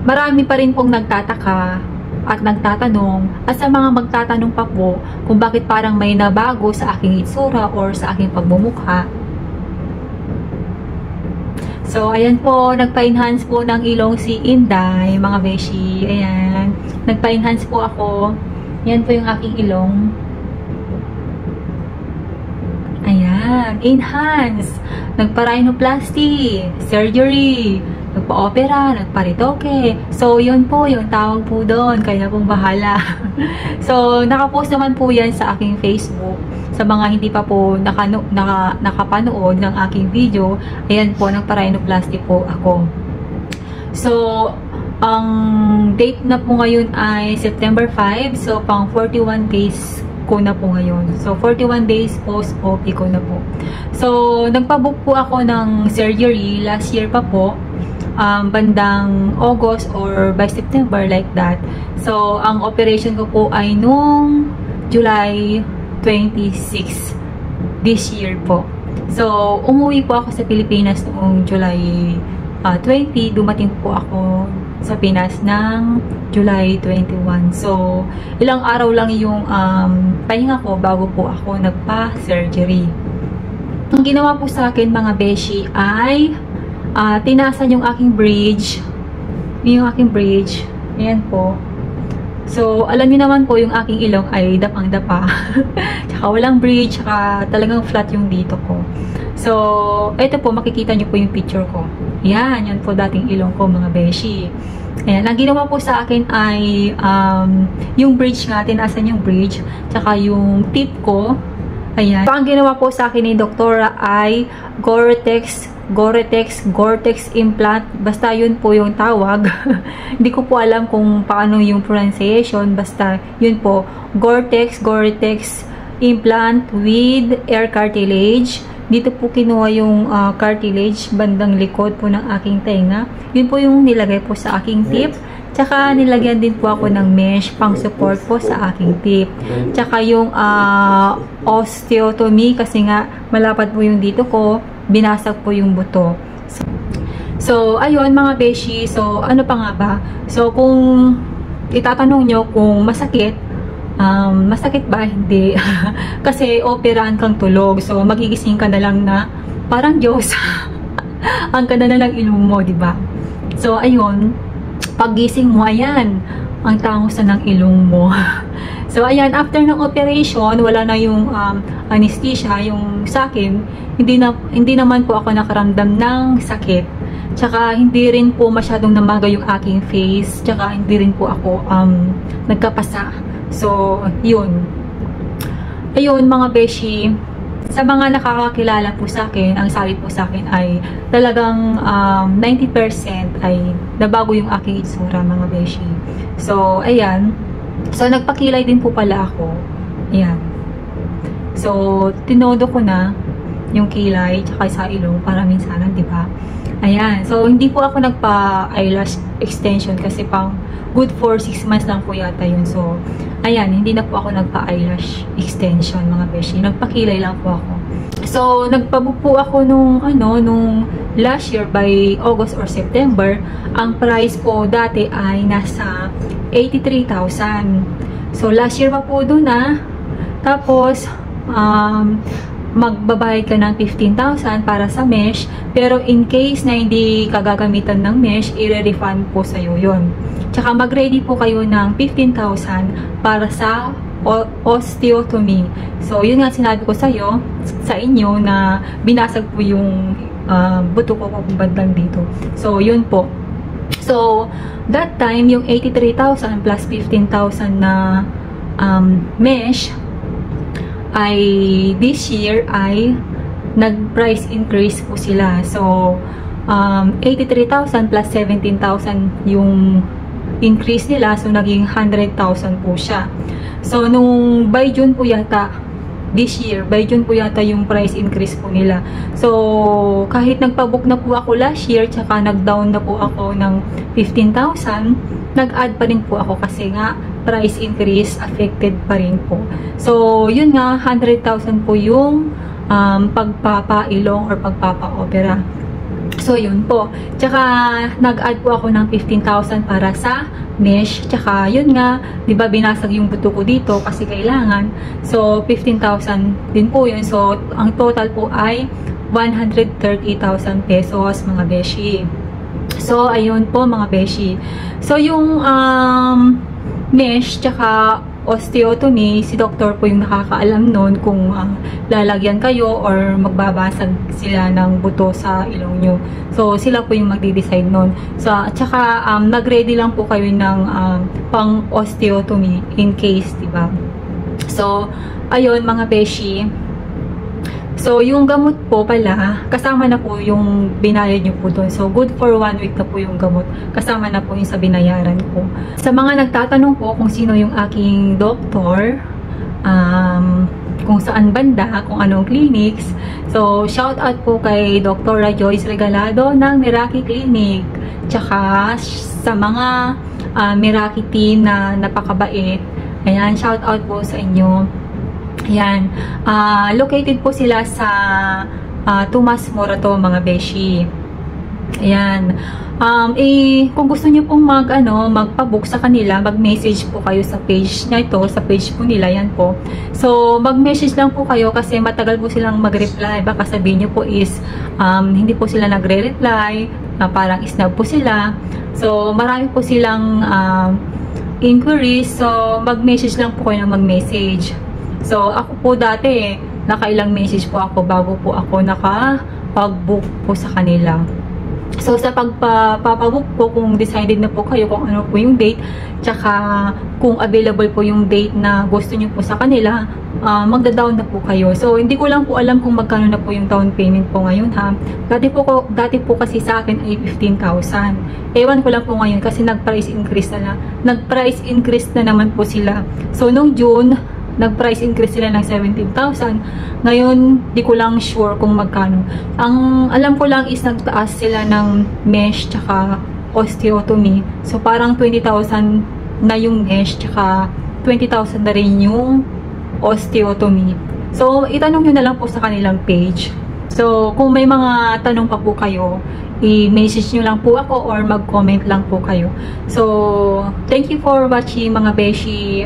marami pa rin pong nagtataka at nagtatanong, at sa mga magtatanong pa po kung bakit parang may nabago sa aking itsura or sa aking pagmumukha. So, ayan po, nagpa-enhance po ng ilong si Inday, mga beshi. Ayan, nagpa-enhance po ako. Yan po yung aking ilong. Ayan, enhance. Nagpa-rhinoplasty, surgery, nagpa-opera, nagpa-retoke. So, yun po, yung tawag po doon. Kaya pong bahala. So, nakapost naman po yan sa aking Facebook. Sa mga hindi pa po nakapanood ng aking video, ayan po, nagpa-rhinoplasty po ako. So, ang date na po ngayon ay September 5. So, pang 41 days ko na po ngayon. So, 41 days post-OP ko na po. So, nagpa-book po ako ng surgery last year pa po. Bandang August or by September, like that. So, ang operation ko po ay nung July 26 this year po. So, umuwi po ako sa Pilipinas noong July 20. Dumating po ako sa Pinas ng July 21. So, ilang araw lang yung pahinga ko bago po ako nagpa-surgery. Ang ginawa po sa akin, mga beshi, ay tinasan yung aking bridge. Yung aking bridge. Ayan po. So, alam niyo naman po, yung aking ilong ay dapang-dapa. Tsaka walang bridge, tsaka talagang flat yung dito ko. So, ito po, makikita niyo po yung picture ko. Yan, yan po dating ilong ko, mga beshi. Ayan, ang ginawa po sa akin ay yung bridge nga, tinasan yung bridge, tsaka yung tip ko. Ayan. So, ang ginawa po sa akin ni Doktora ay Gore-Tex implant. Basta yun po yung tawag. Hindi ko po alam kung paano yung pronunciation. Basta yun po. Gore-Tex implant with air cartilage. Dito po kinuha yung cartilage bandang likod po ng aking tenga. Yun po yung nilagay po sa aking tip. Tsaka nilagyan din po ako ng mesh pang support po sa aking tip. Tsaka yung osteotomy, kasi nga malapad po yung dito ko, binasag po yung buto. So ayun, mga beshi. So ano pa nga ba? So kung itatanong nyo kung masakit, masakit ba? Hindi. Kasi operahan kang tulog. So magigising ka na lang na parang Diyos. Ang ganda na ng ilong mo, diba? So ayun, paggising mo, ayan, ang tangusan ng ilong mo. So, ayan, after ng operation, wala na yung anesthesia, yung sa akin, hindi naman po ako nakaramdam ng sakit. Tsaka, hindi rin po masyadong namaga yung aking face. Tsaka, hindi rin po ako nagkapasa. So, yun. Ayun, mga beshi, sa mga nakakakilala po sa akin, ang sabi po sa akin ay talagang 90% ay nabago yung aking itsura, mga beshi. So, ayan. So, nagpakilay din po pala ako. Ayan. So, tinodo ko na yung kilay tsaka sa ilong para minsanan, diba? Ayan. So, hindi po ako nagpa-eyelash extension kasi pang good for 6 months lang po yata yun. So, ayan, hindi na po ako nagpa-eyelash extension, mga beshi. Nagpakilay lang po ako. So, nagpabook po ako nung last year by August or September. Ang price po dati ay nasa 83,000. So, last year pa po doon Tapos, magbabayad ka ng 15,000 para sa mesh. Pero in case na hindi ka gagamitan ng mesh, i-refund po sa'yo yun. Tsaka mag-ready po kayo ng 15,000 para sa osteotomy. So, yun nga sinabi ko sa inyo na binasag po yung buto ko bandang dito. So, yun po. So, that time, yung 83,000 plus 15,000 na mesh, ay this year ay nag-price increase po sila. So, 83,000 plus 17,000 yung increase nila. So, naging 100,000 po siya. So, nung by June po yata, this year, by June po yata yung price increase po nila. So, kahit nagpabook na po ako last year, tsaka nag-down na po ako ng 15,000, nag-add pa rin po ako kasi nga, price increase affected pa rin po. So, yun nga, 100,000 po yung pagpapailong or pagpapa-opera. So, yun po. Tsaka, nag-add po ako ng 15,000 para sa mesh. Tsaka, yun nga, di ba binasag yung buto ko dito kasi kailangan. So, 15,000 din po yun. So, ang total po ay 130,000 pesos, mga beshi. So, ayun po, mga beshi. So, yung mesh, tsaka osteotomy, si doktor po yung nakakaalam nun kung lalagyan kayo or magbabasag sila ng buto sa ilong nyo. So, sila po yung magde-decide nun. So, at saka, nag-ready lang po kayo ng pang osteotomy in case, diba? So, ayun mga beshi. So, yung gamot po pala, kasama na po yung binayad nyo po doon. So, good for 1 week na po yung gamot. Kasama na po yung sa binayaran ko. Sa mga nagtatanong po kung sino yung aking doktor, kung saan banda, kung anong clinics. So, shout out po kay Dr. Joyce Regalado ng Meraki Clinic. Tsaka sa mga Meraki team na napakabait. Ayan, shout out po sa inyo. Ayan, located po sila sa Tomas Morato, mga beshi. Ayan. Kung gusto niyo pong magpa-book sa kanila, mag-message po kayo sa page na ito, sa page po nila, yan po. So, mag-message lang po kayo kasi matagal po silang mag-reply. Baka sabihin niyo po is, hindi po sila nagre-reply, parang snub po sila. So, marami po silang inquiries. So, mag-message lang po kayo ng mag-message. So, ako po dati, nakailang message po ako bago po ako nakapag-book po sa kanila. So, sa pagpapabook po, kung decided na po kayo kung ano po yung date, tsaka kung available po yung date na gusto nyo po sa kanila, magda-down na po kayo. So, hindi ko lang po alam kung magkano na po yung down payment po ngayon, ha. Dati po kasi sa akin ay 15,000. Ewan ko lang po ngayon kasi nag-price increase na naman po sila. So, nung June, nag-price increase sila ng 17,000. Ngayon, di ko lang sure kung magkano. Ang alam ko lang is nagtaas sila ng mesh tsaka osteotomy. So, parang 20,000 na yung mesh tsaka 20,000 na rin yung osteotomy. So, itanong nyo na lang po sa kanilang page. So, kung may mga tanong pa po kayo, i-message nyo lang po ako or mag-comment lang po kayo. So, thank you for watching, mga beshi.